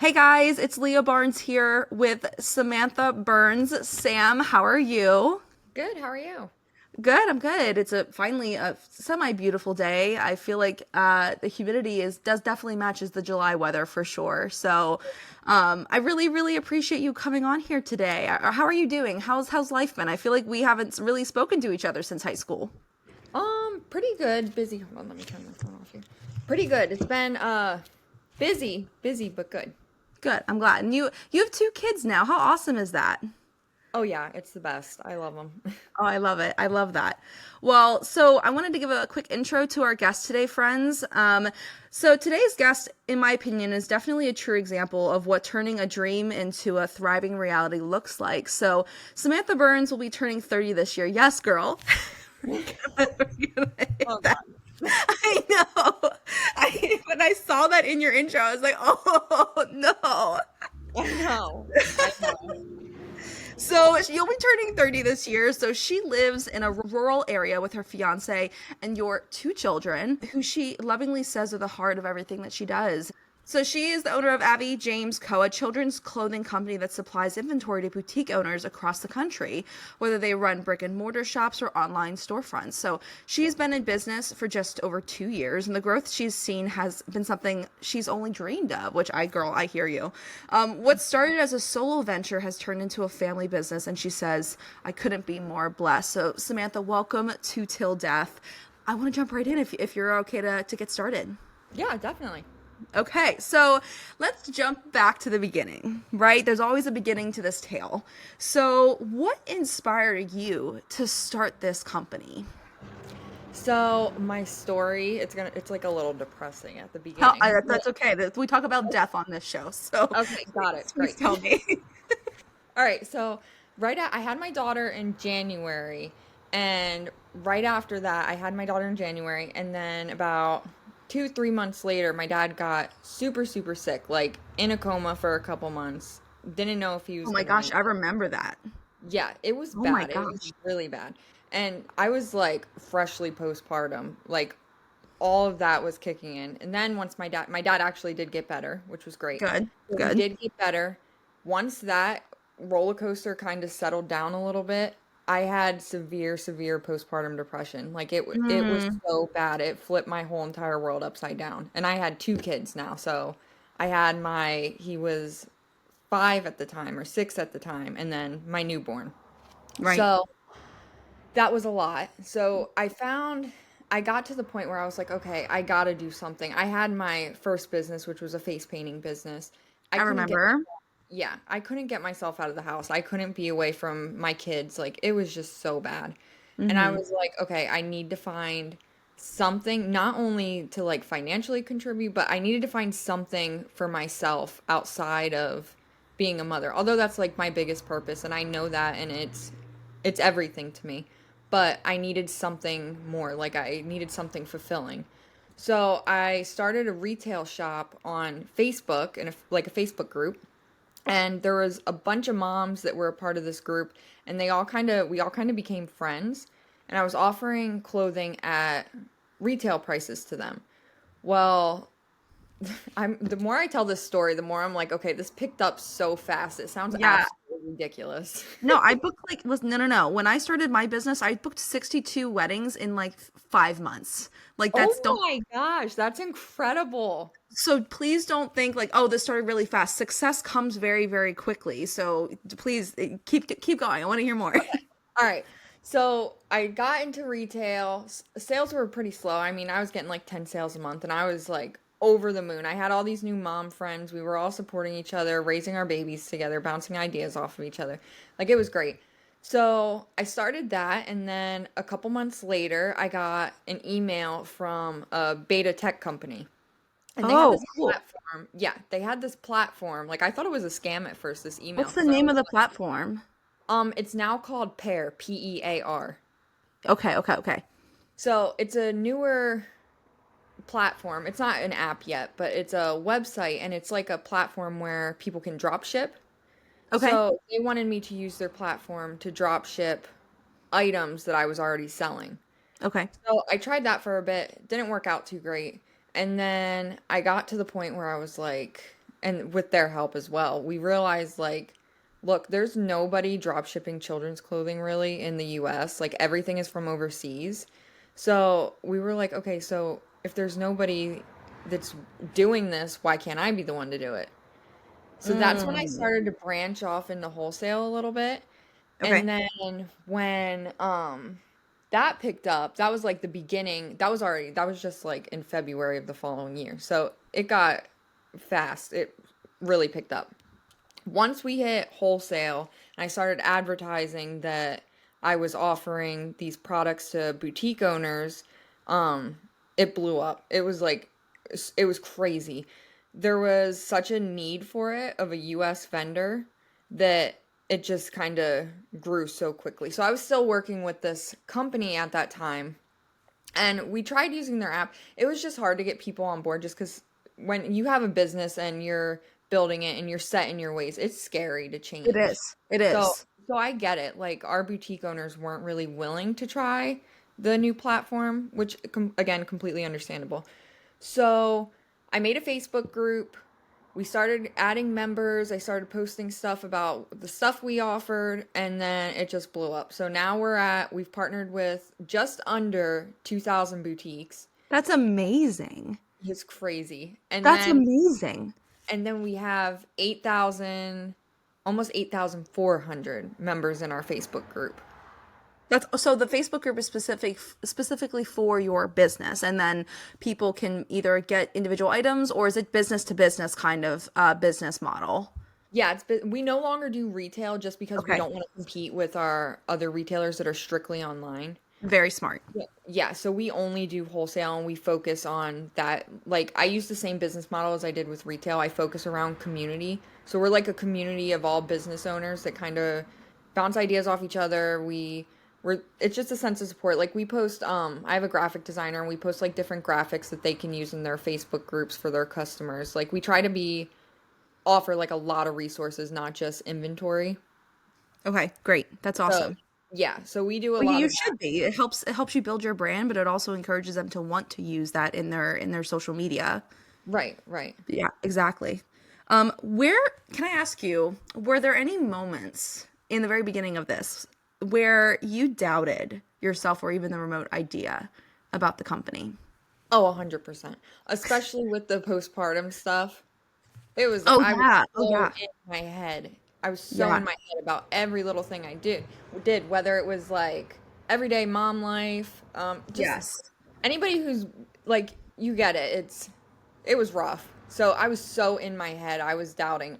Hey guys, it's Leah Barnes here with Samantha Burns. Sam, how are you? Good. How are you? Good, I'm good. It's a finally a semi beautiful day. I feel like the humidity is does definitely matches the July weather for sure. So, I really appreciate you coming on here today. How are you doing? How's life been? I feel like we haven't really spoken to each other since high school. Pretty good. Busy. Hold on, let me turn my phone off here. Pretty good. It's been busy but good. Good, I'm glad. And you have two kids now. How awesome is that? Oh yeah, it's the best. I love them. Oh, I love it. I love that. Well, so I wanted to give a quick intro to our guest today, friends. So today's guest, in my opinion, is definitely a true example of what turning a dream into a thriving reality looks like. So Samantha Burns will be turning 30 this year. Yes, girl. We're gonna hit Oh that. God. I know. When I saw that in your intro, I was like, oh no. I know. I know. So you'll be turning 30 this year. So she lives in a rural area with her fiance and your two children, who she lovingly says are the heart of everything that she does. So she is the owner of Avi James Co, a children's clothing company that supplies inventory to boutique owners across the country, whether they run brick and mortar shops or online storefronts. So she's been in business for just over 2 years, and the growth she's seen has been something she's only dreamed of. Which I hear you. What started as a solo venture has turned into a family business, and she says, "I couldn't be more blessed." So Samantha, welcome to Till Death. I want to jump right in if you're okay to get started. Yeah, definitely. Okay, so let's jump back to the beginning, right? There's always a beginning to this tale. So, what inspired you to start this company? So my story, it's like a little depressing at the How, beginning. that's okay. We talk about death on this show, so Okay, got it. please Great. tell me. All right, so I had my daughter in January, and right after that, I had my daughter in January, and then about 3 months later, my dad got super sick, like in a coma for a couple months. Didn't know if he Oh was my gonna gosh, make I it. remember that. Yeah, it was Oh my bad. It was gosh. really bad. And I was like freshly postpartum, like all of that was kicking in. And then once my dad actually did get better, which was great. Good, So he good. did get better. Once that roller coaster kind of settled down a little bit, I had severe postpartum depression. Like it was Mm. so bad. It flipped my whole entire world upside down. And I had two kids now. So I had he was 5 at the time or 6 at the time, and then my newborn. Right. So that was a lot. So I got to the point where I was like, okay, I gotta do something. I had my first business, which was a face painting business. I I couldn't get, remember. yeah, I couldn't get myself out of the house. I couldn't be away from my kids. Like it was just so bad. And I Mm-hmm. was like, okay, I need to find something not only to like financially contribute, but I needed to find something for myself outside of being a mother. Although that's like my biggest purpose and I know that and it's everything to me. But I needed something more, like I needed something fulfilling. So I started a retail shop on Facebook in like a Facebook group, and there was a bunch of moms that were a part of this group, and we all kind of became friends, and I was offering clothing at retail prices to them. Well, I'm the more I tell this story, the more I'm like, okay, this picked up so fast. It sounds Yeah. absolutely ridiculous. No, I booked like listen, no. When I started my business, I booked 62 weddings in like 5 months. Like that's Oh don't my gosh, that's incredible. so please don't think like, oh, this started really fast. Success comes very quickly. So please keep going. I want to hear more. All right. So I got into retail. Sales were pretty slow. I mean, I was getting like 10 sales a month and I was like over the moon. I had all these new mom friends. We were all supporting each other, raising our babies together, bouncing ideas off of each other. Like it was great. So I started that, and then a couple months later, I got an email from a beta tech company. And they had Oh, this cool. platform. Yeah, they had this platform. Like I thought it was a scam at first, this email, What's the because I name of was the platform? it's now called Pear, Pear. Okay. So it's a newer platform. It's not an app yet, but it's a website and it's like a platform where people can drop ship. Okay. So they wanted me to use their platform to drop ship items that I was already selling. Okay. So I tried that for a bit, didn't work out too great. And then I got to the point where I was like, and with their help as well, we realized like, look, there's nobody drop shipping children's clothing really in the US. Like everything is from overseas. So we were like, okay, so if there's nobody that's doing this, why can't I be the one to do it? So that's when I Mm. started to branch off into wholesale a little bit. Okay. And then when that picked up, that was like the beginning. That was just like in February of the following year. So it got fast. It really picked up. Once we hit wholesale and I started advertising that I was offering these products to boutique owners, um, it blew up. It was like, it was crazy. There was such a need for it of a US vendor that it just kind of grew so quickly. So I was still working with this company at that time, and we tried using their app. It was just hard to get people on board just because when you have a business and you're building it and you're set in your ways, it's scary to It change. is. It So, is. so I get it. Like our boutique owners weren't really willing to try the new platform, which again, completely understandable. So I made a Facebook group. We started adding members. I started posting stuff about the stuff we offered, and then it just blew up. So now we've partnered with just under 2,000 boutiques. That's amazing. It's crazy. That's amazing. And then we have 8,000, almost 8,400 members in our Facebook group. That's so the Facebook group is specifically for your business, and then people can either get individual items, or is it business to business kind of business model? Yeah, we no longer do retail just because we Okay. don't want to compete with our other retailers that are strictly online. Very smart. Yeah, so we only do wholesale and we focus on that. Like, I use the same business model as I did with retail. I focus around community. So we're like a community of all business owners that kind of bounce ideas off each other. It's just a sense of support. Like we post, I have a graphic designer and we post like different graphics that they can use in their Facebook groups for their customers. Like we try to offer like a lot of resources, not just inventory. Okay, great. That's So awesome. yeah, so we do a Well, lot you of that. should be. It helps you build your brand, but it also encourages them to want to use that in their social media. Right, right. Yeah, exactly. Where can I ask you, were there any moments in the very beginning of this where you doubted yourself or even the remote idea about the company? Oh, 100%. Especially with the postpartum stuff. Oh I was yeah. Oh so yeah. in my head. I was so Yeah. in my head about every little thing I did, whether it was like everyday mom life, just Yes. anybody who's like, you get it. It was rough. So I was so in my head. I was doubting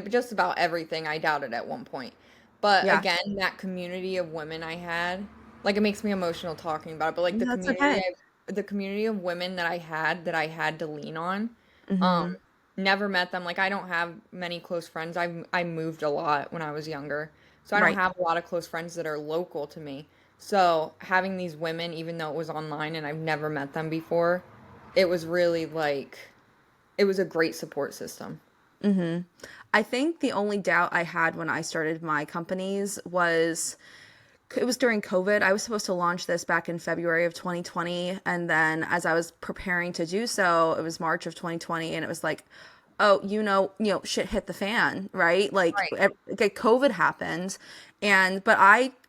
just about everything. I doubted at one point. But Yeah. again, that community of women I had, like it makes me emotional talking about it, but like That's okay. the community of women that I had to lean on, um, Hmm. never met them. Like I don't have many close friends. I moved a lot when I was younger. So I don't Right. have a lot of close friends that are local to me. So having these women, even though it was online and I've never met them before, it was really like it was a great support system. Hmm. I think the only doubt I had when I started my companies was it was during COVID. I was supposed to launch this back in February of 2020. And then as I was preparing to do so, it was March of 2020. And it was like, oh, shit hit the fan, right? Like, Right. okay, COVID happened.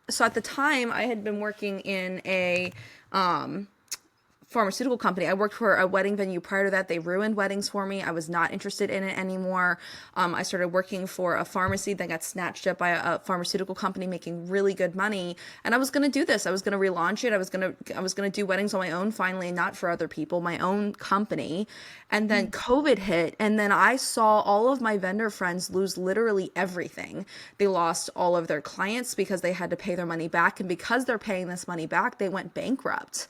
So at the time, I had been working in a, pharmaceutical company. I worked for a wedding venue prior to that. They ruined weddings for me. I was not interested in it anymore. I started working for a pharmacy, then got snatched up by a pharmaceutical company making really good money. And I was going to do this. I was going to relaunch it. I was going to do weddings on my own finally, not for other people, my own company. And then COVID hit, and then I saw all of my vendor friends lose literally everything. They lost all of their clients because they had to pay their money back, and because they're paying this money back, they went bankrupt.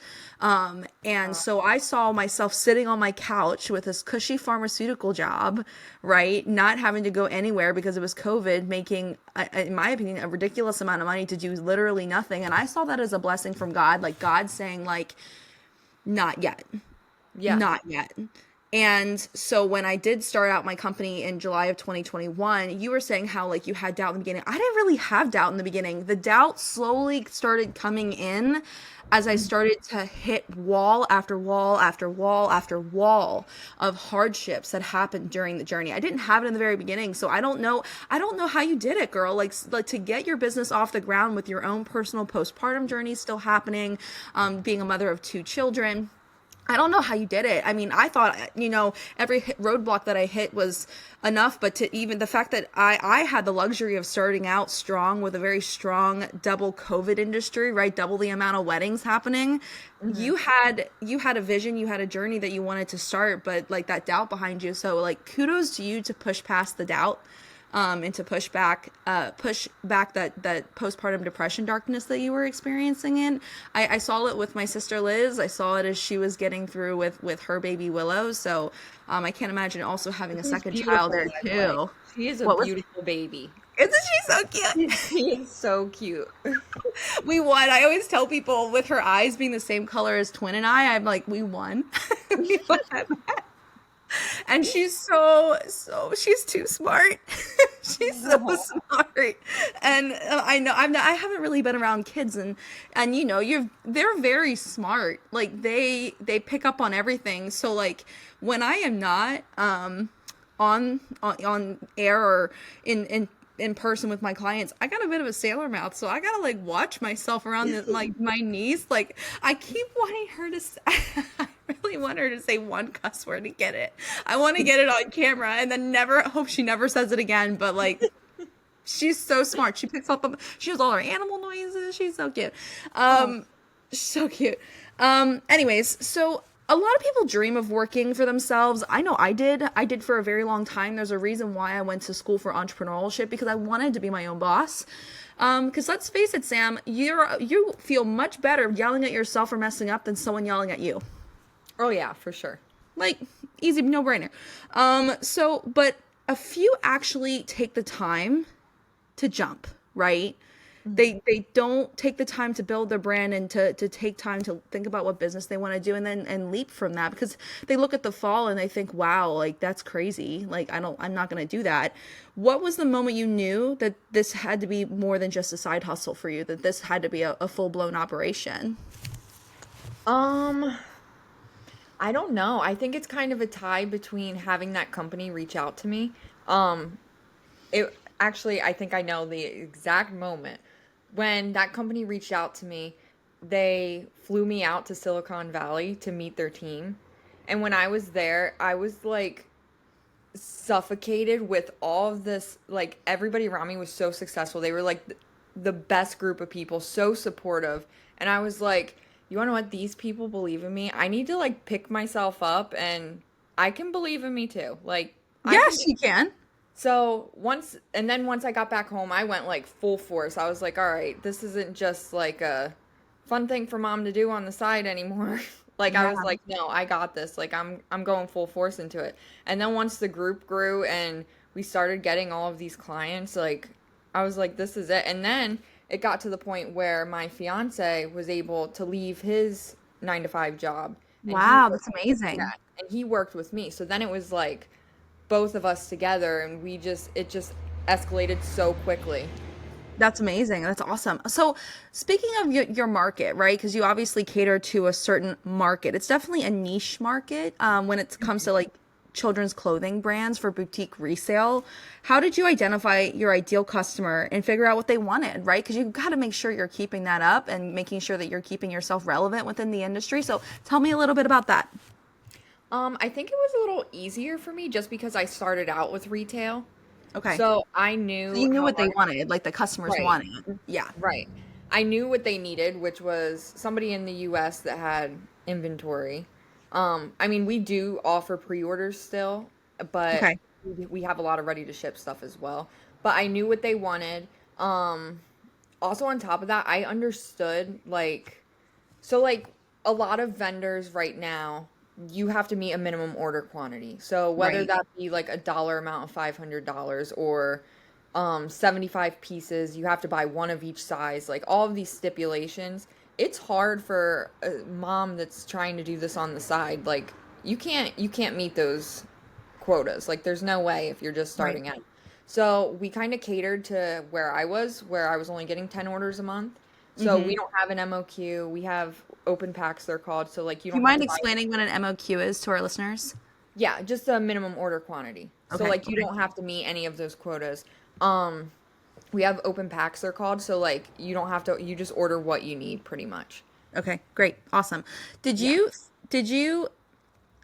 And so I saw myself sitting on my couch with this cushy pharmaceutical job, right? Not having to go anywhere because it was COVID, making, in my opinion, a ridiculous amount of money to do literally nothing. And I saw that as a blessing from God, like God saying, like, not yet, Yeah. not yet. And so when I did start out my company in July of 2021, you were saying how like you had doubt in the beginning. I didn't really have doubt in the beginning. The doubt slowly started coming in as I started to hit wall after wall after wall after wall of hardships that happened during the journey. I didn't have it in the very beginning, so I don't know how you did it, girl. Like to get your business off the ground with your own personal postpartum journey still happening, being a mother of two children. I don't know how you did it. I mean, I thought, every roadblock that I hit was enough, but to even the fact that I had the luxury of starting out strong with a very strong double COVID industry, right? Double the amount of weddings happening. Mm-hmm. You had a vision, you had a journey that you wanted to start, but like that doubt behind you. So like kudos to you to push past the doubt. And to push back that postpartum depression darkness that you were experiencing in. I saw it with my sister Liz. I saw it as she was getting through with her baby Willow. So I can't imagine also having a She's second child beautiful, there by the way. too. She is a What was beautiful baby. Isn't she so cute? She is so cute. We won. I always tell people with her eyes being the same color as Twin and I'm like, we won. We won. And she's she's too smart. She's so smart. And I know I haven't really been around kids and they're very smart. Like they pick up on everything. So like when I am not on air or in person with my clients, I got a bit of a sailor mouth, so I gotta like watch myself around like my niece. Like I keep wanting her to say, I really want her to say one cuss word to get it. I want to get it on camera and then hope she never says it again. But like she's so smart. She picks up, she has all her animal noises. She's so cute. So cute. Anyways, so a lot of people dream of working for themselves. I know I did. I did for a very long time. There's a reason why I went to school for entrepreneurship, because I wanted to be my own boss. Because let's face it, Sam, you feel much better yelling at yourself for messing up than someone yelling at you. Oh yeah, for sure. Like easy, no brainer. But a few actually take the time to jump, right? They don't take the time to build their brand and to take time to think about what business they want to do and leap from that, because they look at the fall and they think, wow, like that's crazy. Like I'm not going to do that. What was the moment you knew that this had to be more than just a side hustle for you, that this had to be a full-blown operation? I don't know. I think it's kind of a tie between having that company reach out to me. It actually, I think I know the exact moment when that company reached out to me. They flew me out to Silicon Valley to meet their team. And when I was there, I was like suffocated with all of this. Like everybody around me was so successful. They were like the best group of people, so supportive. And I was like, you want to know what? These people believe in me. I need to like pick myself up, and I can believe in me too. Like, Yes, you can. So once I got back home, I went like full force. I was like, all right, this isn't just like a fun thing for mom to do on the side anymore. Like I was like, no, I got this. Like I'm going full force into it. And then once the group grew and we started getting all of these clients, like I was like, this is it. And then it got to the point where my fiance was able to leave his 9 to 5 job. Wow, that's amazing. Yeah, and he worked with me. So then it was like both of us together, and it just escalated so quickly. That's amazing. That's awesome. So speaking of your market, right? Because you obviously cater to a certain market. It's definitely a niche market when it comes to like children's clothing brands for boutique resale. How did you identify your ideal customer and figure out what they wanted, right? Because you've got to make sure you're keeping that up and making sure that you're keeping yourself relevant within the industry. So tell me a little bit about that. I think it was a little easier for me just because I started out with retail. Okay. So I knew So you knew how what they much, wanted, like the customers right, wanted. Yeah. right. I knew what they needed, which was somebody in the US that had inventory. I mean, we do offer pre-orders still, but Okay. we have a lot of ready to ship stuff as well. But I knew what they wanted. Also on top of that, I understood like a lot of vendors right now, you have to meet a minimum order quantity. So whether Right. that be like a dollar amount of $500 or 75 pieces, you have to buy one of each size, like all of these stipulations. It's hard for a mom that's trying to do this on the side. Like you can't meet those quotas. Like there's no way if you're just Right. starting out. So we kind of catered to where I was only getting 10 orders a month. So we Mm-hmm. don't have an MOQ. We have open packs, they're called. So like you Do you don't have mind to buy. explaining what an MOQ is to our listeners? Yeah, just a minimum order quantity. So Okay. like you Okay. don't have to meet any of those quotas. Um, we have open packs, they're called. So like you don't have to, you just order what you need pretty much. Okay. Great. Awesome. Did Yeah. you, did you,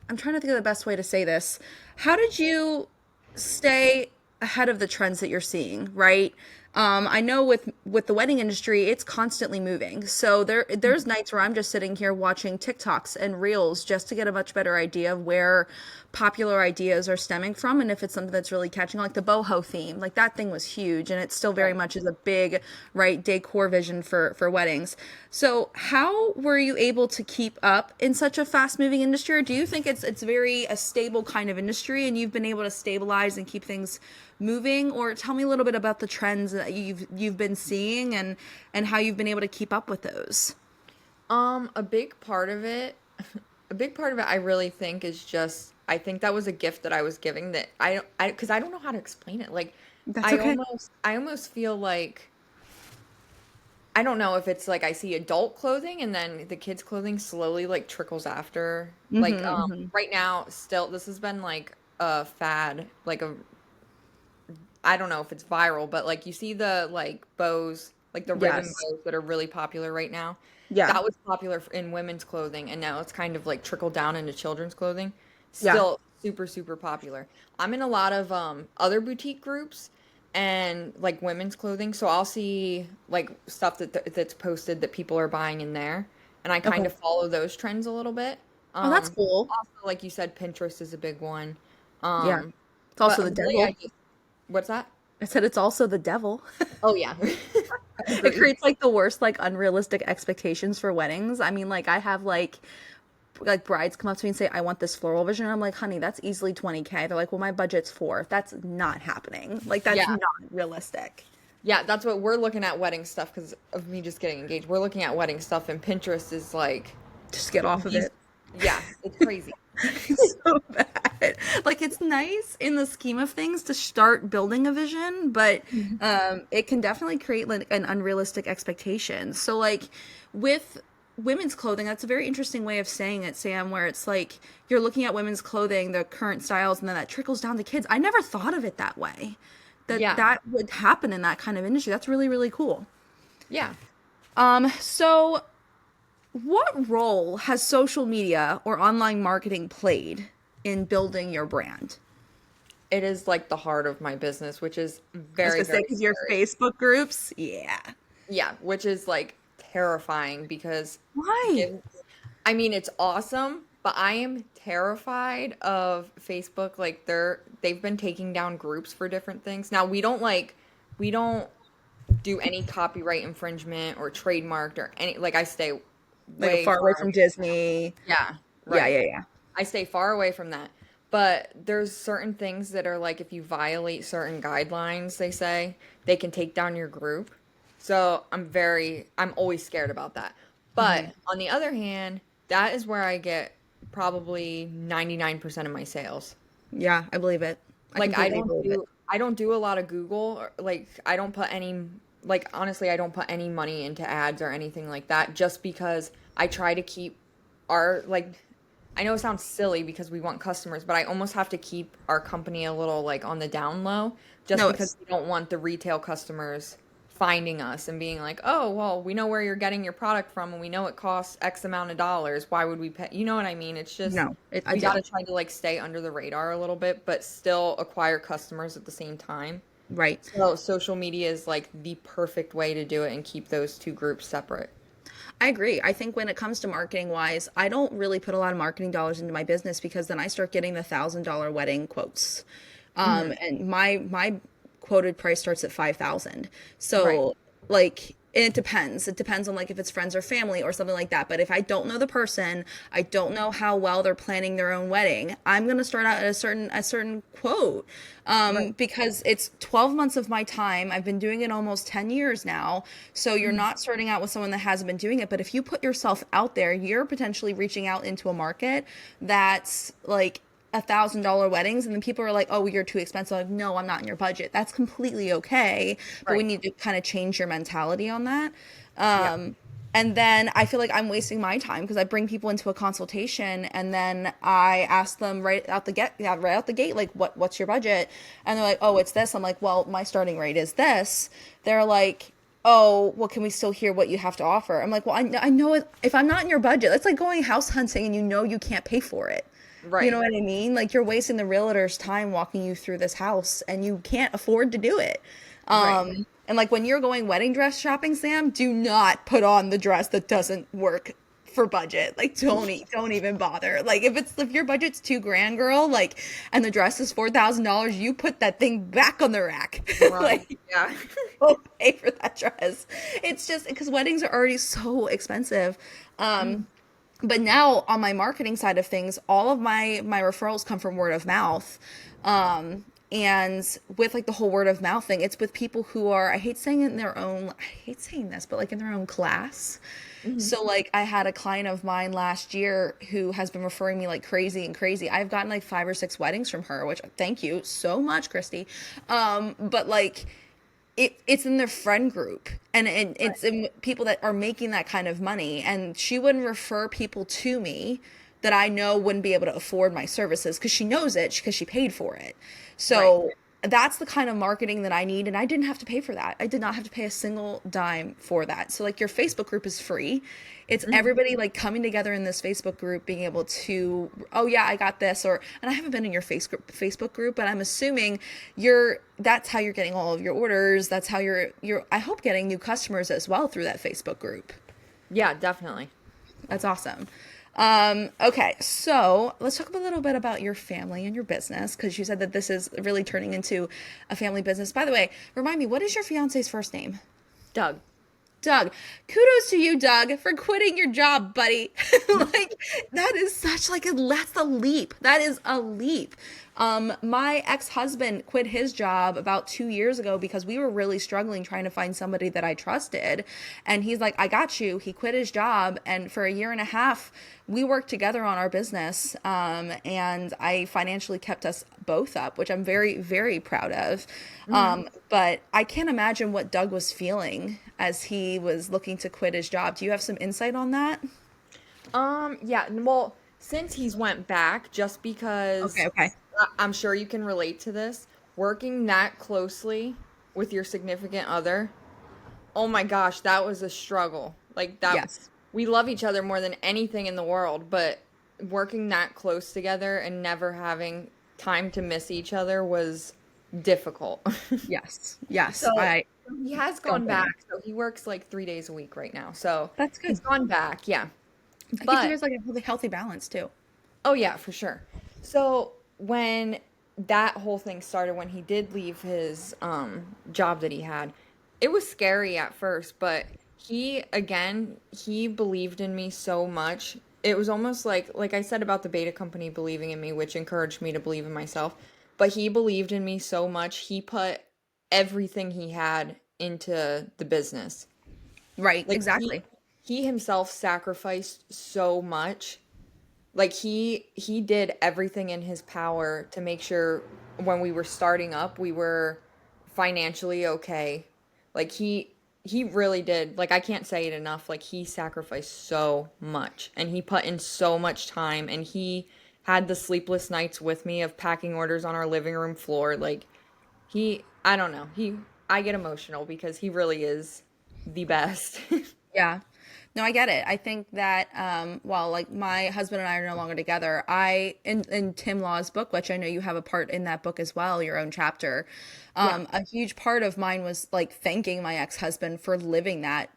I'm trying to think of the best way to say this. How did you stay ahead of the trends that you're seeing, right? I know with the wedding industry, it's constantly moving. So there's nights where I'm just sitting here watching TikToks and Reels just to get a much better idea of where popular ideas are stemming from and if it's something that's really catching on. Like the boho theme. Like that thing was huge and it still very Right. much is a big, right, decor vision for weddings. So how were you able to keep up in such a fast moving industry? Or do you think it's very a stable kind of industry and you've been able to stabilize and keep things moving? Or tell me a little bit about the trends that you've been seeing and how you've been able to keep up with those. A big part of it, a big part of it, I really think is just, I think that was a gift that I was giving that because I don't know how to explain it. Like, That's I okay. almost, I almost feel like, I don't know if it's like I see adult clothing and then the kids' clothing slowly like trickles after. Like, Mm-hmm, mm-hmm. right now, still, this has been like a fad, like I don't know if it's viral, but like you see the like bows, like the ribbon Yes. bows that are really popular right now. Yeah. That was popular in women's clothing, and now it's kind of like trickled down into children's clothing. Yeah. Still super, super popular. I'm in a lot of other boutique groups and like women's clothing, so I'll see like stuff that's posted that people are buying in there, and I kind Okay. of follow those trends a little bit. Oh, that's cool. Also, like you said, Pinterest is a big one. Yeah. Um, It's but also the really, devil. what's that? I said it's also the devil. Oh yeah. It Agreed. creates like the worst like unrealistic expectations for weddings. I mean, like I have like brides come up to me and say, "I want this floral vision." And I'm like, "Honey, that's easily 20K." They're like, "Well, my budget's 4." That's not happening. Like that's Yeah. not realistic. Yeah, that's what we're looking at wedding stuff because of me just getting engaged. We're looking at wedding stuff and Pinterest is like Just get off of these it. yeah, it's crazy. It's so bad. Like it's nice in the scheme of things to start building a vision, but Mhm. it can definitely create like an unrealistic expectation. So like with women's clothing, that's a very interesting way of saying it, Sam, where it's like you're looking at women's clothing, the current styles, and then that trickles down to kids. I never thought of it that way. That Yeah. that would happen in that kind of industry. That's really, really cool. Yeah. So what role has social media or online marketing played in building your brand? It is like the heart of my business, which is I was very, gonna say, very because your scary. Facebook groups, yeah. Yeah, which is like terrifying because Why? give I mean it's awesome, but I am terrified of Facebook. Like they've been taking down groups for different things. Now we don't do any copyright infringement or trademarked or any like I stay Like way far away far from away. Disney. Yeah, Yeah, right. yeah, yeah. I stay far away from that. But there's certain things that are like if you violate certain guidelines, they say, they can take down your group. So I'm always scared about that. But Hmm. on the other hand, that is where I get probably 99% of my sales. Yeah, I believe it. I Like completely believe it. I don't do a lot of Google or like I don't put any like honestly I don't put any money into ads or anything like that just because I try to keep our like I know it sounds silly because we want customers, but I almost have to keep our company a little like on the down low just No, because it's we don't want the retail customers finding us and being like, "Oh, well, we know where you're getting your product from and we know it costs X amount of dollars. Why would we pay?" You know what I mean? It's just no, I we got do. to try to like stay under the radar a little bit, but still acquire customers at the same time. Right. So social media is like the perfect way to do it and keep those two groups separate. I agree. I think when it comes to marketing wise, I don't really put a lot of marketing dollars into my business because then I start getting the $1,000 wedding quotes. Hmm. And my quoted price starts at 5,000. Right. So like It depends. It depends on like if it's friends or family or something like that. But if I don't know the person, I don't know how well they're planning their own wedding, I'm gonna start out at a certain quote. Right. Because it's 12 months of my time. I've been doing it almost 10 years now. So you're Mhm. not starting out with someone that hasn't been doing it. But if you put yourself out there, you're potentially reaching out into a market that's like $1,000 weddings, and then people are like, oh, you're too expensive. Like, no, I'm not in your budget. That's completely okay, but we Right. need to kind of change your mentality on that. Yeah. um and then I feel like I'm wasting my time because I bring people into a consultation and then I ask them right out the gate, like, what's your budget? And they're like, oh, it's this. I'm like, well, my starting rate is this. They're like, oh, well, can we still hear what you have to offer? I'm like, well, I know it, if I'm not in your budget, that's like going house hunting and you know you can't pay for it. You know Right. what I mean? Like you're wasting the realtor's time walking you through this house and you can't afford to do it. Right. And like when you're going wedding dress shopping, Sam, do not put on the dress that doesn't work for budget. Like don't even bother. Like if your budget's 2 grand, girl, like and the dress is $4,000, you put that thing back on the rack. Run. Like Yeah. go pay for that dress. It's just because weddings are already so expensive. Mhm. But now on my marketing side of things, all of my referrals come from word of mouth. And with like the whole word of mouth thing, it's with people who are, I hate saying this, but like in their own class. Mhm. So like I had a client of mine last year who has been referring me like crazy and crazy. I've gotten like 5 or 6 weddings from her, which thank you so much, Christy. But like it's in their friend group, and Right. it's in people that are making that kind of money, and she wouldn't refer people to me that I know wouldn't be able to afford my services because she knows it because she paid for it. Right. So that's the kind of marketing that I need, and I didn't have to pay for that. I did not have to pay a single dime for that. So like your Facebook group is free. It's Mhm. everybody like coming together in this Facebook group being able to, oh yeah, I got this, or and I haven't been in your Facebook group, but I'm assuming that's how you're getting all of your orders. That's how you're I hope getting new customers as well through that Facebook group. Yeah, definitely. That's awesome. Okay, so let's talk a little bit about your family and your business because you said that this is really turning into a family business. By the way, remind me, what is your fiance's first name? Doug. Doug, kudos to you, Doug, for quitting your job, buddy. Like that is such like that's a leap. That is a leap. My ex-husband quit his job about 2 years ago because we were really struggling trying to find somebody that I trusted. And he's like, I got you. He quit his job. And for a year and a half, we worked together on our business. And I financially kept us both up, which I'm very, very proud of. Mhm. But I can't imagine what Doug was feeling as he was looking to quit his job. Do you have some insight on that? Yeah, well, since he's went back, just Okay, because okay. I'm sure you can relate to this, working that closely with your significant other, oh my gosh, that was a struggle. Like that, Yes. we love each other more than anything in the world, but working that close together and never having time to miss each other was difficult. Yes. Yes. So I he has don't gone blame back. you. So he works like 3 days a week right now. So That's he's good. gone back, yeah. That gives you But guys like a really healthy balance too. oh yeah, for sure. So when that whole thing started, when he did leave his job that he had, it was scary at first, but he believed in me so much. It was almost like I said about the beta company believing in me, which encouraged me to believe in myself. But he believed in me so much, he put everything he had into the business. Right. Like Exactly. he himself sacrificed so much, like he did everything in his power to make sure when we were starting up we were financially okay. Like he really did. Like I can't say it enough. Like he sacrificed so much and he put in so much time and he had the sleepless nights with me of packing orders on our living room floor. Like I don't know. I get emotional because he really is the best. Yeah. No, I get it. I think that while like my husband and I are no longer together, in Tim Law's book, which I know you have a part in that book as well, your own chapter, Yeah. a huge part of mine was like thanking my ex-husband for living that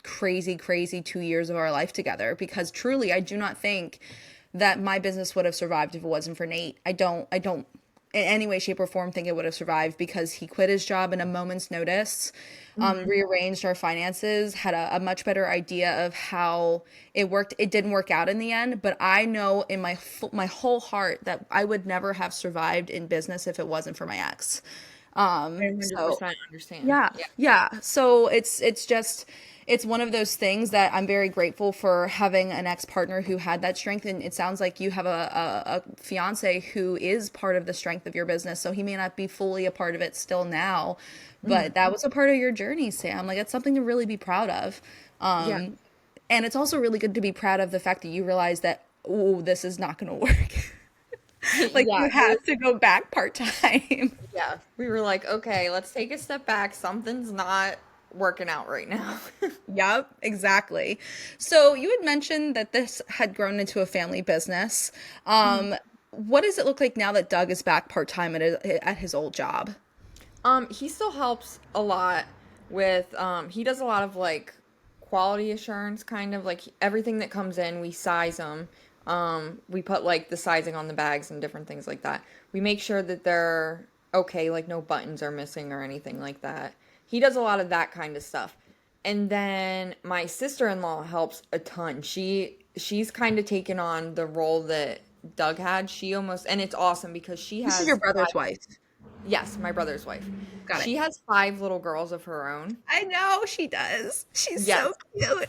crazy, crazy 2 years of our life together. Because truly, I do not think that my business would have survived if it wasn't for Nate. I don't in any way, shape, or form think it would have survived because he quit his job in a moment's notice, Hmm. rearranged our finances, had a much better idea of how it worked. It didn't work out in the end, but I know in my whole heart that I would never have survived in business if it wasn't for my ex. I So 100% understand. yeah, Yeah. yeah. So it's just it's one of those things that I'm very grateful for having an ex-partner who had that strength. And it sounds like you have a fiance who is part of the strength of your business. So he may not be fully a part of it still now, Hmm. but that was a part of your journey, Sam. Like it's something to really be proud of. Yeah. And it's also really good to be proud of the fact that you realize that, oh, this is not going to work. Like Yeah. you had to go back part-time. Yeah. We were like, okay, let's take a step back. Something's not working out right now. Yep, exactly. So you had mentioned that this had grown into a family business. What does it look like now that Doug is back part-time at his old job? He still helps a lot with he does a lot of like quality assurance kind of like everything that comes in, we size them. We put like the sizing on the bags and different things like that. We make sure that they're okay, like no buttons are missing or anything like that. He does a lot of that kind of stuff. And then my sister-in-law helps a ton. She's kind of taken on the role that Doug had. She almost and it's awesome because she This is your has brother's wife. yes, my brother's wife. Got it. She has five little girls of her own. I know she does. She's so Yes. cute.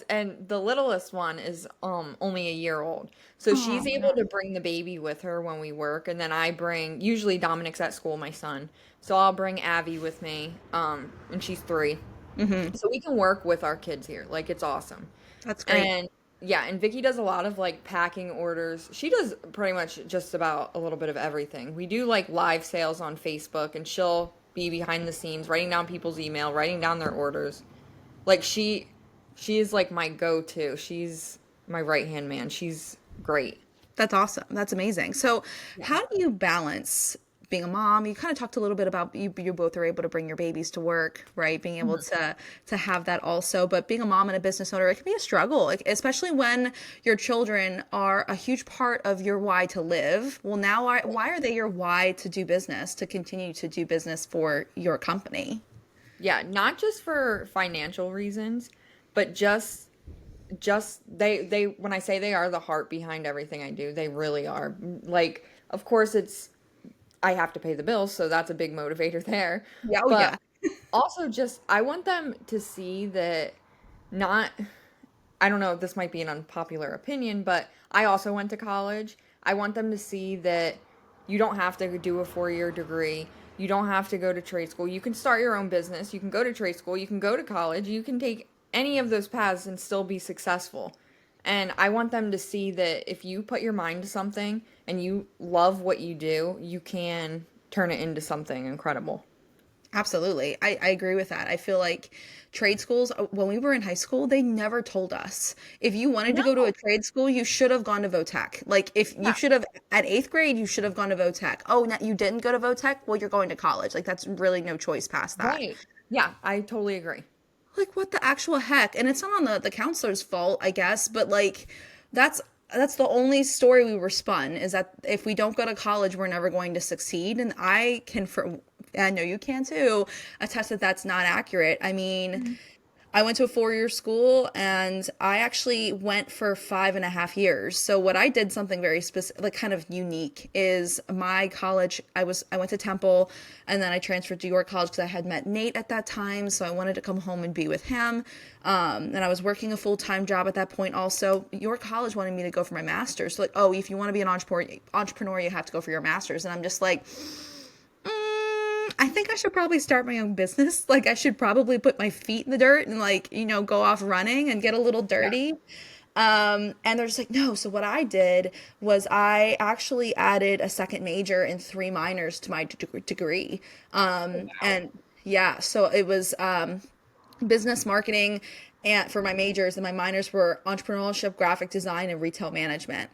And the littlest one is only a year old. So she's able Aw. to bring the baby with her when we work, and then I bring usually Dominic's at school, my son. So I'll bring Abby with me. And she's 3. Mm-hmm. So we can work with our kids here. Like it's awesome. That's great. And yeah, and Vicky does a lot of like packing orders. She does pretty much just about a little bit of everything. We do like live sales on Facebook and she'll be behind the scenes writing down people's email, writing down their orders. Like she is like my go-to. She's my right-hand man. She's great. That's awesome. That's amazing. So, Yeah. how do you balance being a mom? You kind of talked a little bit about you both are able to bring your babies to work, right? Being able Mhm. to have that also, but being a mom and a business owner, it can be a struggle, like, especially when your children are a huge part of your why to live. Well, now why are they your why to do business, to continue to do business for your company? Yeah, not just for financial reasons, but just they when I say they are the heart behind everything I do, they really are. Like, of course it's I have to pay the bills, so that's a big motivator there. Yeah, oh But yeah. also just I want them to see that not I don't know if this might be an unpopular opinion, but I also went to college. I want them to see that you don't have to do a 4-year degree. You don't have to go to trade school. You can start your own business. You can go to trade school. You can go to college. You can take any of those paths and still be successful. And I want them to see that if you put your mind to something and you love what you do, you can turn it into something incredible. Absolutely. I agree with that. I feel like trade schools, when we were in high school, they never told us. If you wanted to No. go to a trade school, you should have gone to VOTEC. Like, if you Yeah. should have, at eighth grade, you should have gone to VOTEC. Oh, no, you didn't go to VOTEC? Well, you're going to college. Like, that's really no choice past that. Right. Yeah, I totally agree. Like, what the actual heck? And it's not on the counselor's fault, I guess, but like, that's that's the only story we were spun, is that if we don't go to college, we're never going to succeed. And I can, for I know you can too, attest that that's not accurate. I mean, I went to a 4-year school and I actually went for 5.5 years. So what I did, something very specific, like kind of unique, is my college. I went to Temple and then I transferred to York College because I had met Nate at that time. So I wanted to come home and be with him. And I was working a full-time job at that point. Also, York College wanted me to go for my master's. So like, oh, if you want to be an entrepreneur, you have to go for your master's. And I'm just like, I think I should probably start my own business. Like, I should probably put my feet in the dirt and, like, go off running and get a little Yeah. dirty. And they're just like, no. So what I did was I actually added a second major and 3 minors to my degree. And yeah, so it was business marketing and for my majors, and my minors were entrepreneurship, graphic design, and retail management.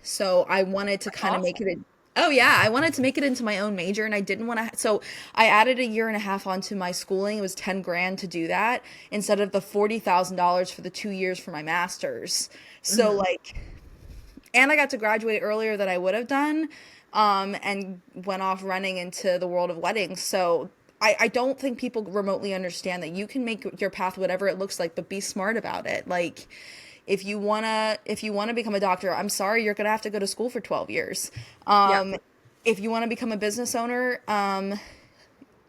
So I wanted to kind of make Awesome. it a Oh yeah, I wanted to make it into my own major, and I didn't want to. So I added a year and a half onto my schooling. It was 10 grand to do that instead of the $40,000 for the 2 years for my master's. So Hmm. like And I got to graduate earlier than I would have done, and went off running into the world of weddings. So I don't think people remotely understand that you can make your path whatever it looks like, but be smart about it. Like, if you wanna become a doctor, I'm sorry, you're gonna have to go to school for 12 years. Yeah. If you want to become a business owner,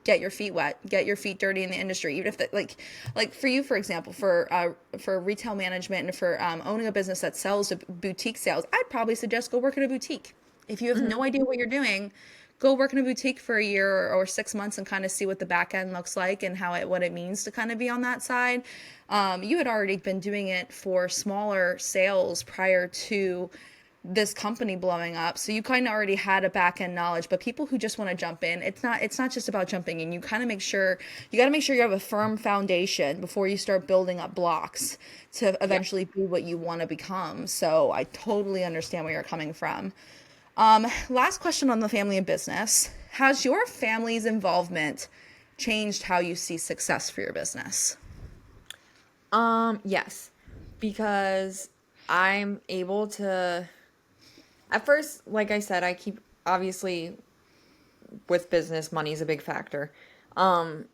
get your feet wet, get your feet dirty in the industry. Even if that, like for you, for example, for retail management and for owning a business that sells to boutique sales, I'd probably suggest go work at a boutique. If you have Mhm. no idea what you're doing, go work in a boutique for a year or 6 months and kind of see what the back end looks like and what it means to kind of be on that side. You had already been doing it for smaller sales prior to this company blowing up, so you kind of already had a back end knowledge. But people who just want to jump in, it's not just about jumping in. You kind of got to make sure you have a firm foundation before you start building up blocks to Yeah. eventually be what you want to become. So I totally understand where you're coming from. Last question on the family and business: has your family's involvement changed how you see success for your business? Yes, because I'm able to, at first, like I said, I keep, obviously, with business, money's a big factor. Um,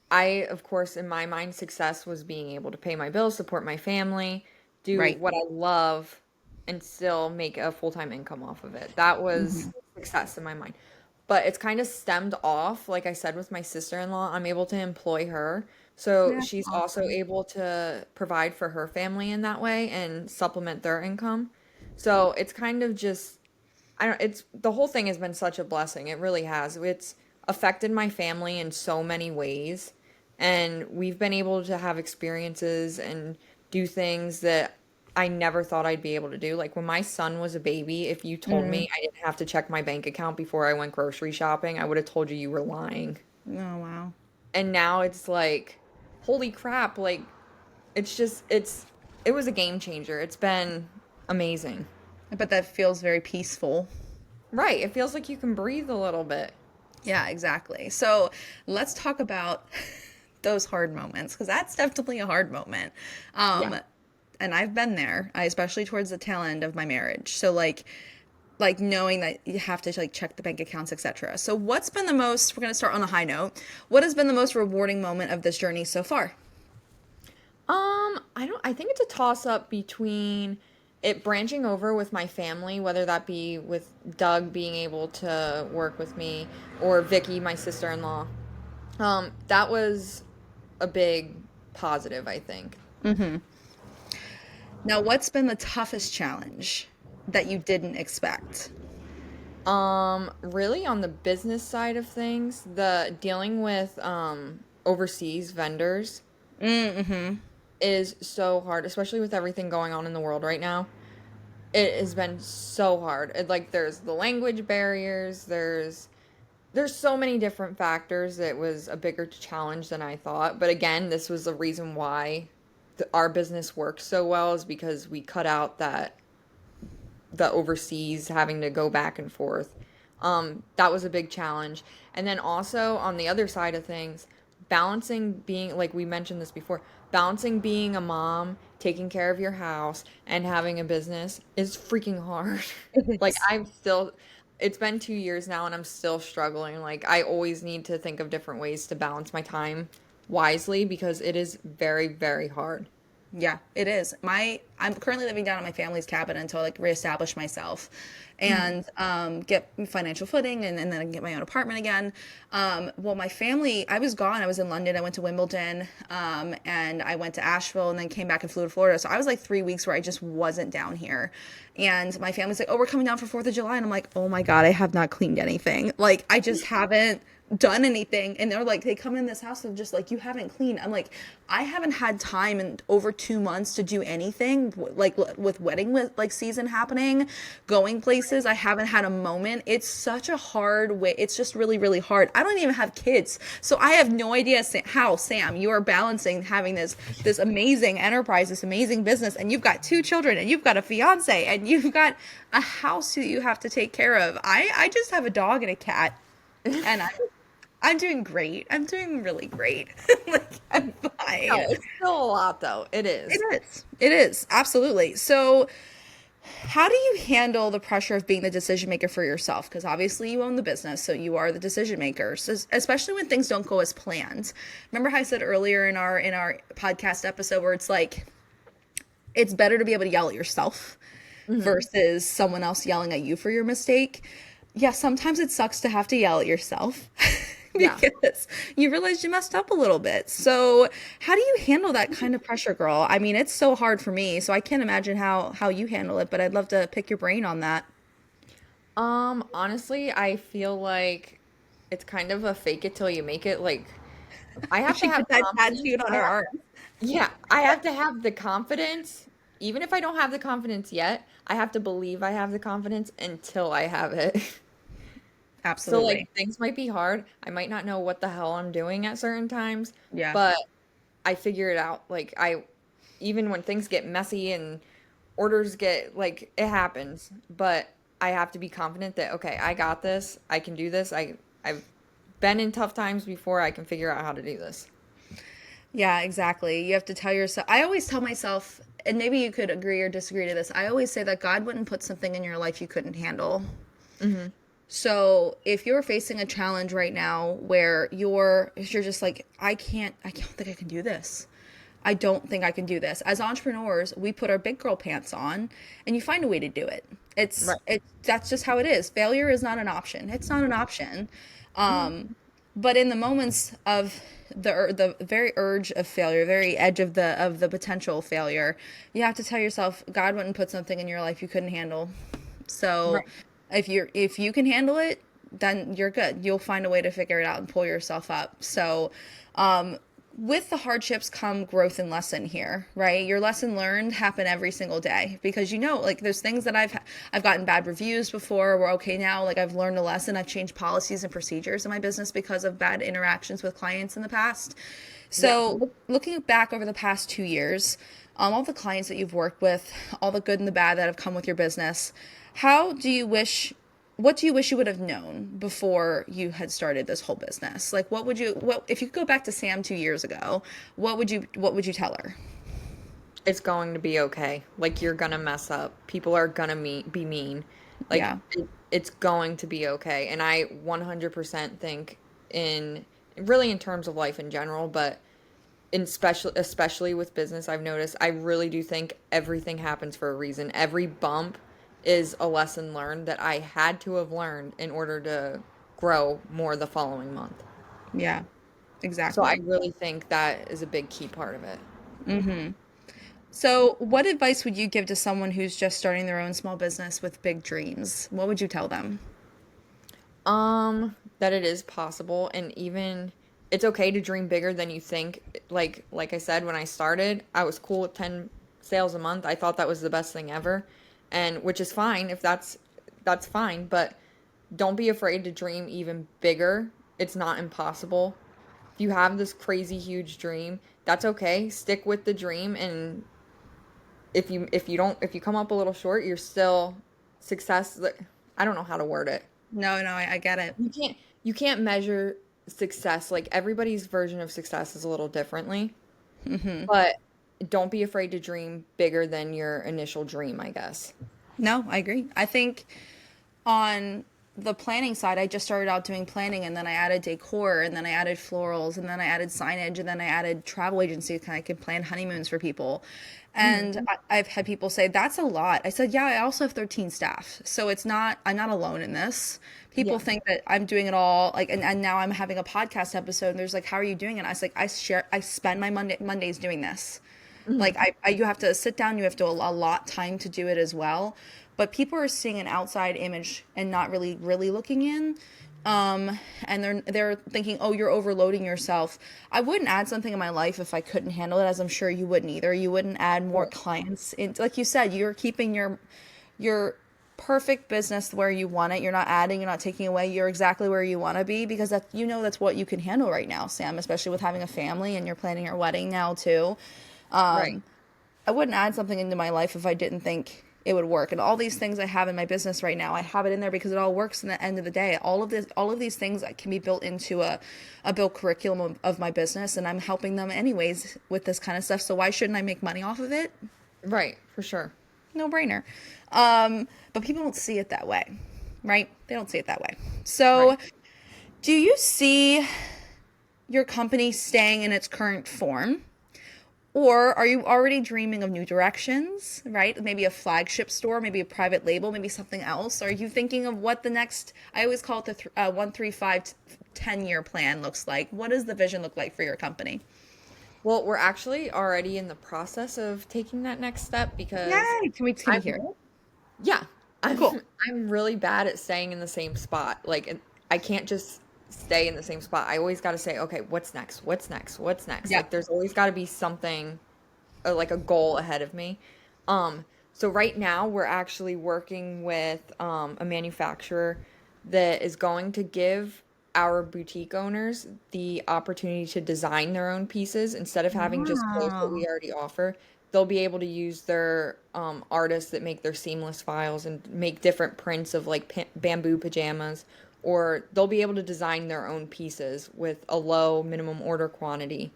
I, of course, in my mind, success was being able to pay my bills, support my family, do Right. what I love, and still make a full-time income off of it. That was Hmm. success in my mind. But it's kind of stemmed off, like I said, with my sister-in-law. I'm able to employ her. So Yeah, she's also awesome. able to provide for her family in that way and supplement their income. So it's kind of just, I don't, it's, the whole thing has been such a blessing. It really has. It's affected my family in so many ways. And we've been able to have experiences and do things that I never thought I'd be able to do. Like when my son was a baby, if you told Mm. me I didn't have to check my bank account before I went grocery shopping, I would have told you you were lying. Oh, wow. And now it's like, holy crap, like it was a game changer. It's been amazing. I bet that feels very peaceful. Right. It feels like you can breathe a little bit. Yeah, exactly. So let's talk about those hard moments, because that's definitely a hard moment. Yeah. Um, and I've been there, especially towards the tail end of my marriage. So like knowing that you have to like check the bank accounts, etc. So what's been the most? We're gonna start on a high note. What has been the most rewarding moment of this journey so far? I think it's a toss up between it branching over with my family, whether that be with Doug being able to work with me or Vicky, my sister-in-law. That was a big positive, I think. Now, what's been the toughest challenge that you didn't expect? Really on the business side of things, the dealing with overseas vendors Mm-hmm. is so hard, especially with everything going on in the world right now. It has been so hard. Like there's the language barriers, there's so many different factors. It was a bigger challenge than I thought. But again, this was the reason why our business worked so well is because we cut out that the overseas having to go back and forth. That was a big challenge. And then also on the other side of things, balancing being, like we mentioned this before, balancing being a mom, taking care of your house, and having a business is freaking hard. Like It's I'm still, it's been 2 years now and I'm still struggling. Like I always need to think of different ways to balance my time wisely because it is very, very hard. Yeah, it is. I'm currently living down at my family's cabin until I like reestablish myself Mhm. and get financial footing, and then I can get my own apartment again. Well, my family, I was gone. I was in London. I went to Wimbledon, and I went to Asheville, and then came back and flew to Florida. So I was like 3 weeks where I just wasn't down here. And my family's like, "Oh, we're coming down for Fourth of July," and I'm like, "Oh my God, I have not cleaned anything. Like I just haven't done anything." And they're like, they come in this house and just like, "You haven't cleaned." I'm like, I haven't had time in over 2 months to do anything, like with wedding with like season happening, going places. I haven't had a moment. It's such a hard way. It's just really, really hard. I don't even have kids, so I have no idea how, Sam, you are balancing having this amazing enterprise, this amazing business, and you've got 2 children, and you've got a fiance, and you've got a house that you have to take care of. I just have a dog and a cat, and I'm doing great. I'm doing really great. Like I'm fine. No, it's still a lot though. It It is. is. It is. Absolutely. So, How do you handle the pressure of being the decision maker for yourself? Because obviously you own the business, so you are the decision maker. So especially when things don't go as planned. Remember how I said earlier in our podcast episode where it's like it's better to be able to yell at yourself Hmm. versus someone else yelling at you for your mistake. Yeah, sometimes it sucks to have to yell at yourself Yeah. because you realize you messed up a little bit. So, how do you handle that kind of pressure, girl? I mean, it's so hard for me, so I can't imagine how you handle it, but I'd love to pick your brain on that. Honestly, I feel like it's kind of a fake it till you make it. Like, I We have to should have get that confidence. tattooed on our arm. Yeah, I have to have the confidence. Even if I don't have the confidence yet, I have to believe I have the confidence until I have it. So, like, Absolutely. things might be hard. I might not know what the hell I'm doing at certain times, Yeah. but I figure it out. Like, even when things get messy and orders get, like, it happens, but I have to be confident that, okay, I got this. I can do this. I've been in tough times before. I can figure out how to do this. Yeah, exactly. You have to tell yourself. I always tell myself, and maybe you could agree or disagree to this. I always say that God wouldn't put something in your life you couldn't handle. Hmm. So if you're facing a challenge right now where you're just like, I can't think I can do this. I don't think I can do this. As entrepreneurs, we put our big girl pants on and you find a way to do it. Right. That's just how it is. Failure is not an option. It's not an option. Hmm. But in the moments of the very urge of failure, very edge of the potential failure, you have to tell yourself, God wouldn't put something in your life you couldn't handle. So Right. if you can handle it, then you're good. You'll find a way to figure it out and pull yourself up. So, with the hardships come growth and lesson here, right? Your lesson learned happen every single day because like there's things that I've gotten bad reviews before. Where okay now, like I've learned a lesson. I've changed policies and procedures in my business because of bad interactions with clients in the past. Yeah. So looking back over the past 2 years, all the clients that you've worked with, all the good and the bad that have come with your business, how do you wish what do you wish you would have known before you had started this whole business? Like what if you could go back to Sam 2 years ago, what would you tell her? It's going to be okay. Like, you're gonna mess up. People are gonna be mean. Like, Yeah. it's going to be okay. And I 100% think in really in terms of life in general, but in special especially with business, I've noticed I really do think everything happens for a reason. Every bump is a lesson learned that I had to have learned in order to grow more the following month. Yeah. So I Exactly. really think that is a big key part of it. So, what advice would you give to someone who's just starting their own small business with big dreams? What would you tell them? That it is possible, and even it's okay to dream bigger than you think. Like I said, when I started, I was cool with 10 sales a month. I thought that was the best thing ever, and which is fine if that's fine, but don't be afraid to dream even bigger. It's not impossible. If you have this crazy huge dream, that's okay. Stick with the dream, and if you come up a little short, you're still success. I don't know how to word it. No, no, I get it. You can't measure success. Like, everybody's version of success is a little differently, but don't be afraid to dream bigger than your initial dream, I guess. No, I agree. I think on the planning side, I just started out doing planning and then I added decor and then I added florals and then I added signage and then I added travel agency so I could plan honeymoons for people. Hmm. And I've had people say, that's a lot. I said, yeah, I also have 13 staff. So I'm not alone in this. People Yeah. think that I'm doing it all. Like, and now I'm having a podcast episode and there's like, how are you doing it? I was like, I spend my Mondays doing this. Hmm. Like you have to sit down, you have to allot time to do it as well. But people are seeing an outside image and not really looking in. And they're thinking, oh, you're overloading yourself. I wouldn't add something in my life if I couldn't handle it, as I'm sure you wouldn't either. You wouldn't add more Right. clients. Like you said, you're keeping your perfect business where you want it. You're not adding, you're not taking away. You're exactly where you want to be because that's what you can handle right now, Sam, especially with having a family and you're planning your wedding now too. Right. I wouldn't add something into my life if I didn't think it would work. And all these things I have in my business right now, I have it in there because it all works in the end of the day. All of these things can be built into a built curriculum of my business, and I'm helping them anyways with this kind of stuff. So why shouldn't I make money off of it? Right, for sure. No brainer. But people don't see it that way, right? They don't see it that way. Right. So, do you see your company staying in its current form? Or are you already dreaming of new directions, right? Maybe a flagship store, maybe a private label, maybe something else? Are you thinking of what the next, I always call it the 10-year plan looks like? What does the vision look like for your company? Well, we're actually already in the process of taking that next step because Yay! Can we I'm hear it? yeah, I'm Cool. I'm really bad at staying in the same spot. I can't just stay in the same spot. I always got to say, okay, what's next? What's next? What's next? Yeah. Like there's always got to be something like a goal ahead of me. Um, so right now we're actually working with a manufacturer that is going to give our boutique owners the opportunity to design their own pieces instead of having just clothes that Wow. we already offer. They'll be able to use their artists that make their seamless files and make different prints of like bamboo pajamas, or they'll be able to design their own pieces with a low minimum order quantity.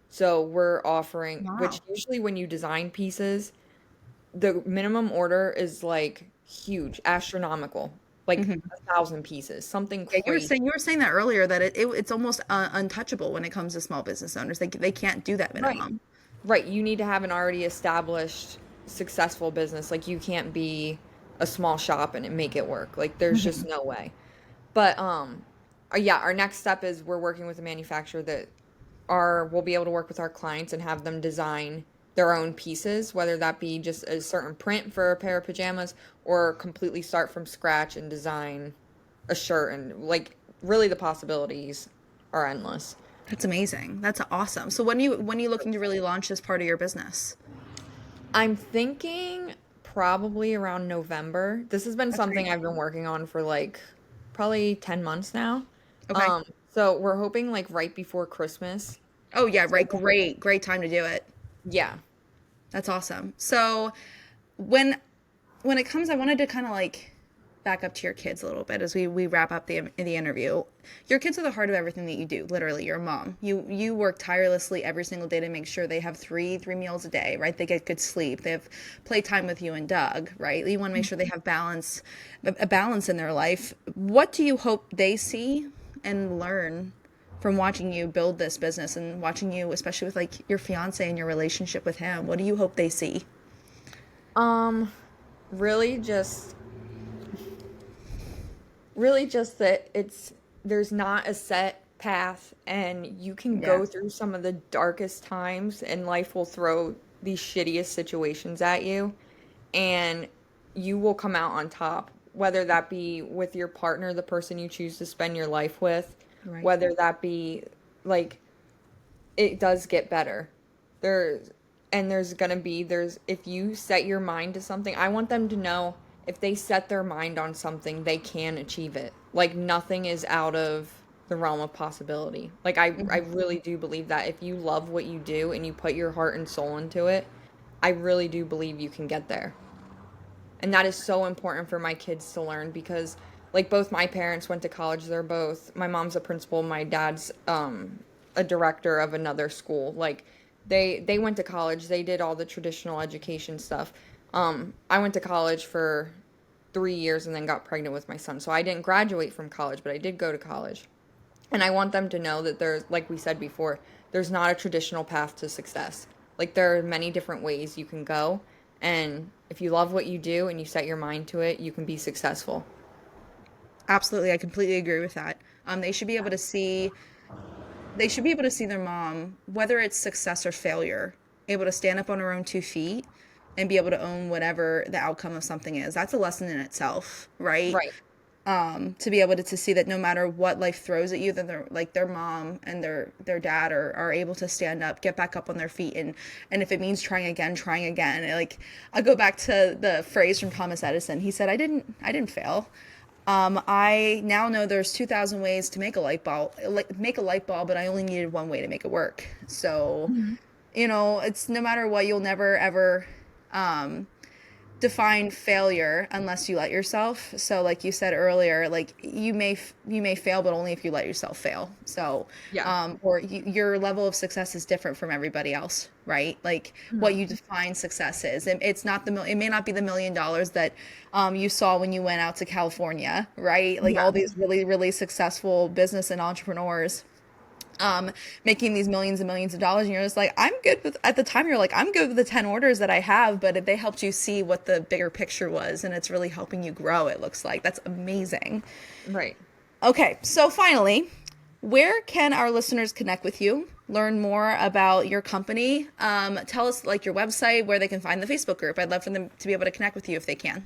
So we're offering, which Wow. usually when you design pieces, the minimum order is like huge, astronomical, like Hmm. 1,000 pieces, something Yeah, crazy. you were saying that earlier that it's almost untouchable when it comes to small business owners. They can't do that Right. minimum. Right. You need to have an already established, successful business. Like you can't be a small shop and make it work. Like there's just Hmm. no way. But yeah, our next step is we're working with a manufacturer that we'll be able to work with our clients and have them design their own pieces, whether that be just a certain print for a pair of pajamas or completely start from scratch and design a shirt, and like really the possibilities are endless. That's amazing. That's awesome. So when are you looking to really launch this part of your business? I'm thinking probably around November. This has been That's something great. I've been working on for like probably 10 months now. Okay. So we're hoping like right before Christmas. Oh yeah, So right. Great time to do it. yeah. That's awesome. So when when it comes, I wanted to kind of like back up to your kids a little bit as we wrap up the interview. Your kids are the heart of everything that you do. Literally, your mom. You work tirelessly every single day to make sure they have three meals a day, right? They get good sleep. They have playtime with you and Doug, right? You want to make sure they have a balance in their life. What do you hope they see and learn from watching you build this business and watching you, especially with like your fiance and your relationship with him? What do you hope they see? Um, really just really just that there's not a set path and you can Yeah. go through some of the darkest times and life will throw these shittiest situations at you and you will come out on top, whether that be with your partner, the person you choose to spend your life with, Right. whether that be like it does get better. There's there's gonna be there's if you set your mind to something, I want them to know if they set their mind on something, they can achieve it. Like nothing is out of the realm of possibility. Like I Mhm. really do believe that if you love what you do and you put your heart and soul into it, I really do believe you can get there. And that is so important for my kids to learn because like both my parents went to college. They're both my mom's a principal, my dad's a director of another school. Like they went to college. They did all the traditional education stuff. I went to college for 3 years and then got pregnant with my son. So I didn't graduate from college, but I did go to college. And I want them to know that there's, like we said before, there's not a traditional path to success. Like there are many different ways you can go. And if you love what you do and you set your mind to it, you can be successful. Absolutely, I completely agree with that. They should be able to see their mom, whether it's success or failure, able to stand up on her own 2 feet and be able to own whatever the outcome of something is. That's a lesson in itself, right? Right. To be able to see that no matter what life throws at you, that their mom and their dad are able to stand up, get back up on their feet, and if it means trying again. Like I go back to the phrase from Thomas Edison. He said, I didn't fail. I now know there's 2,000 ways to make a light bulb, but I only needed one way to make it work. So, Mhm. it's no matter what, you'll never ever, um, define failure unless you let yourself. So like you said earlier, like you may fail, but only if you let yourself fail. So Yeah. or your level of success is different from everybody else, right? Like what Mhm. you define success is. It's not it may not be the $1 million that you saw when you went out to California, right? Like Yeah. all these really successful business and entrepreneurs making these millions and millions of dollars, and you're just like, I'm good with, at the time you're like, I'm good with the 10 orders that I have, but they helped you see what the bigger picture was, and it's really helping you grow, it looks like. That's amazing. Right. Okay, so finally, where can our listeners connect with you, learn more about your company? Tell us like your website, where they can find the Facebook group. I'd love for them to be able to connect with you if they can.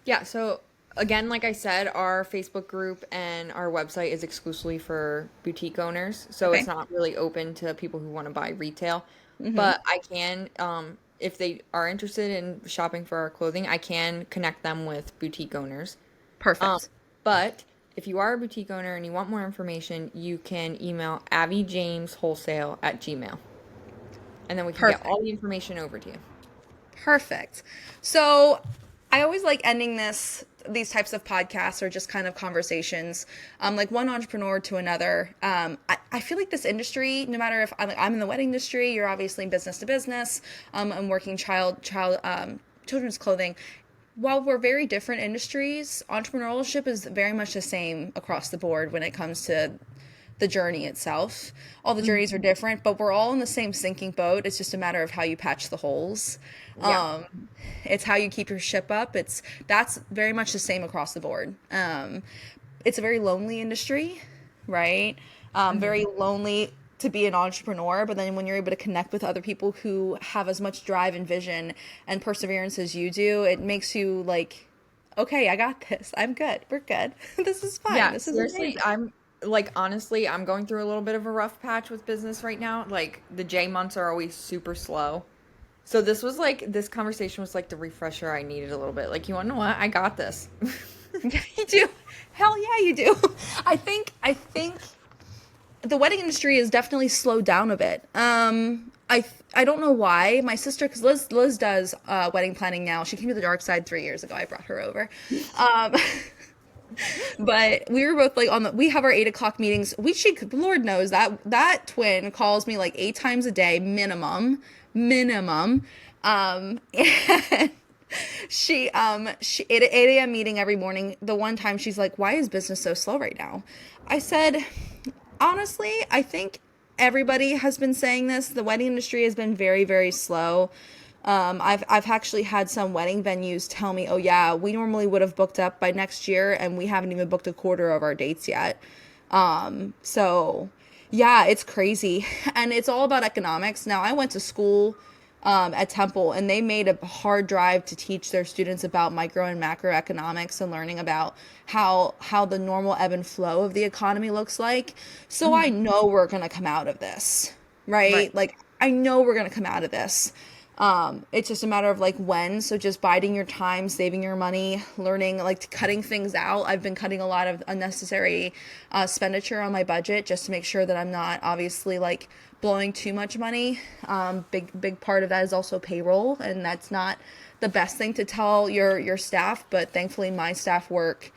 Yeah, so again, like I said, our Facebook group and our website is exclusively for boutique owners, so it's Okay. not really open to people who want to buy retail. Mm-hmm. But I can, if they are interested in shopping for our clothing, I can connect them with boutique owners. Um, Perfect. but if you are a boutique owner and you want more information, you can email avijameswholesale@gmail.com, and then we can get Perfect. all the information over to you. Perfect. So I always like ending these types of podcasts or just kind of conversations, like one entrepreneur to another. I feel like this industry, no matter if I'm in the wedding industry, you're obviously in business to business, I'm working children's clothing. While we're very different industries, entrepreneurship is very much the same across the board when it comes to the journey itself. All the Mhm. journeys are different, but we're all in the same sinking boat. It's just a matter of how you patch the holes. Yeah. It's how you keep your ship up. That's very much the same across the board. It's a very lonely industry, right? Mhm. Very lonely to be an entrepreneur, but then when you're able to connect with other people who have as much drive and vision and perseverance as you do, it makes you like, okay, I got this. I'm good. We're good. This is fine. Yeah, This is seriously, amazing. I'm like honestly, I'm going through a little bit of a rough patch with business right now. Like the J months are always super slow. So this conversation was like the refresher I needed a little bit. Like, you want to know what? I got this. Yeah, you do. Hell yeah, you do. I think the wedding industry is definitely slowed down a bit. I don't know why. My sister, because Liz does wedding planning now. She came to the dark side 3 years ago. I brought her over. Um, but we were both like we have our 8 o'clock meetings. Lord knows that twin calls me like 8 times a day minimum. And she 8 a.m. meeting every morning. The one time she's like, why is business so slow right now? I said, honestly, I think everybody has been saying this. The wedding industry has been very slow. I've actually had some wedding venues tell me, "Oh yeah, we normally would have booked up by next year, and we haven't even booked a quarter of our dates yet." So yeah, it's crazy, and it's all about economics. Now, I went to school at Temple, and they made a hard drive to teach their students about micro and macroeconomics and learning about how the normal ebb and flow of the economy looks like. So I Mhm. know we're gonna come out of this, Right. right? Like I know we're gonna come out of this. It's just a matter of like when. So just biding your time, saving your money, learning like cutting things out. I've been cutting a lot of unnecessary expenditure on my budget just to make sure that I'm not obviously like blowing too much money. Big part of that is also payroll, and that's not the best thing to tell your staff. But thankfully, my staff work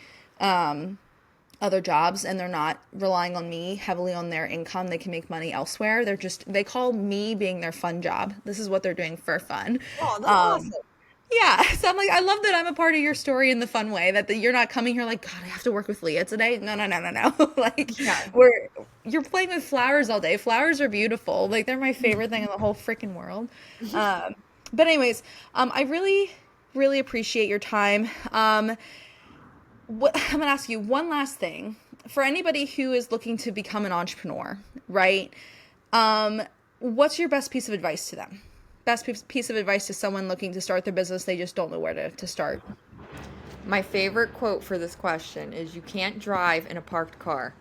other jobs and they're not relying on me heavily on their income. They can make money elsewhere. They call me being their fun job. This is what they're doing for fun. Oh, that's Um, awesome. yeah, so I'm like, I love that I'm a part of your story in the fun way. You're not coming here like, God, I have to work with Leah today. No. Like, Yeah. you're playing with flowers all day. Flowers are beautiful. Like, they're my favorite thing in the whole freaking world. Um, but anyways, I really appreciate your time. I'm gonna ask you one last thing for anybody who is looking to become an entrepreneur, right? Um, what's your best piece of advice to them? Piece of advice to someone looking to start their business, they just don't know where to start. My favorite quote for this question is, you can't drive in a parked car.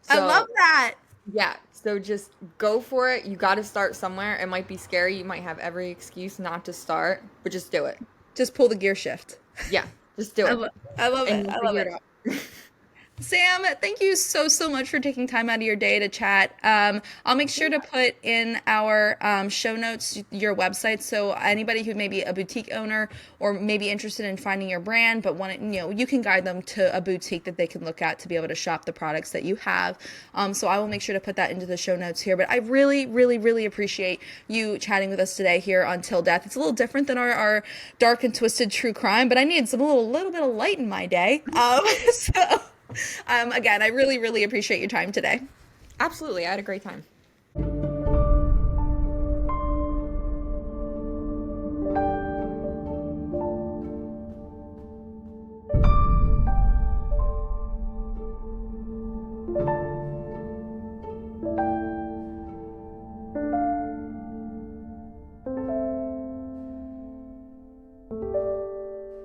I love So, that. yeah, so just go for it. You got to start somewhere. It might be scary. You might have every excuse not to start, but just do it. Just pull the gear shift. Yeah, just do I, it lo- I love and it. you'll I love figure it. it out. Sam, thank you so much for taking time out of your day to chat. I'll make sure to put in our show notes your website, so anybody who may be a boutique owner or maybe interested in finding your brand, but want to, you can guide them to a boutique that they can look at to be able to shop the products that you have. So I will make sure to put that into the show notes here. But I really appreciate you chatting with us today here on Till Death. It's a little different than our dark and twisted true crime, but I needed some little bit of light in my day. So. Again, I really appreciate your time today. Absolutely. I had a great time.